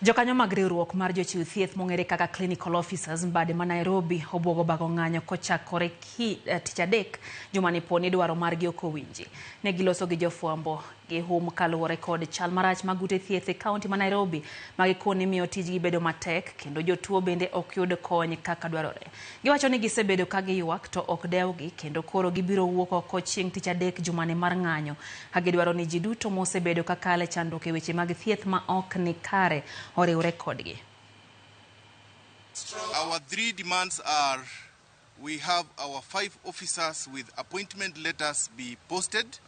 Jokanyo mag riwruok mar Jochiw thieth mong'ere kaka clinical officers mbade ma Nairobi obuogo bago ng'anyo kochakore Tich adek jumani poni dwaro margi ok owinji. Ne giloso gi jofwambo gi kaluwore kod chal marach mag ute thieth e kaunti ma Nairobi magikoni miyo tijgi bedo matek kendo jotuo bende ok yud kony kaka dwarore. Giwacho ni gisebedo ka giywak to ok dewgi kendo koro gibiro wuok oko chieng' Tich adek jumani mar ng'anyo ka gidwaro ni ji duto mosebedo ka kale chandruok e weche mag thieth ma ok ni kare oriwre kodgi. Our three demands are: we have our 5 officers with appointment letters be posted,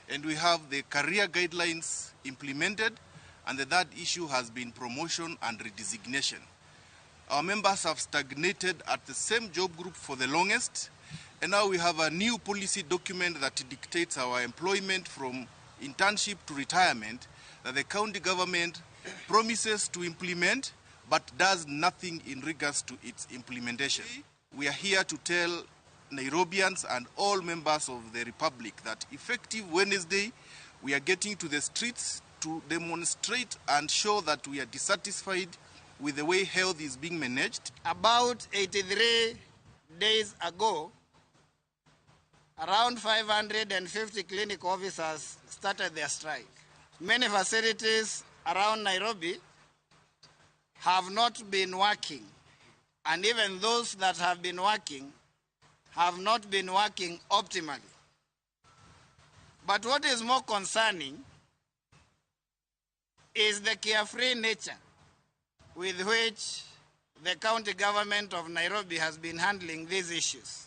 and we have the career guidelines implemented, and the third issue has been promotion and redesignation. Our members have stagnated at the same job group for the longest, and now we have a new policy document that dictates our employment from internship to retirement that the county government promises to implement but does nothing in regards to its implementation. We are here to tell Nairobians and all members of the Republic that effective Wednesday we are getting to the streets to demonstrate and show that we are dissatisfied with the way health is being managed. About 83 days ago, around 550 clinic officers started their strike. Many facilities around Nairobi have not been working, and even those that have been working have not been working optimally. But what is more concerning is the carefree nature with which the county government of Nairobi has been handling these issues.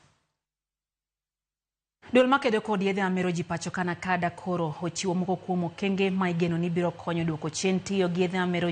Duol makedo kod yedhe mamero ji pacho kana kada koro ochiwo moko kuom okenge ma igeno ni biro konyo duoko chien tiyo gi yedhe mamero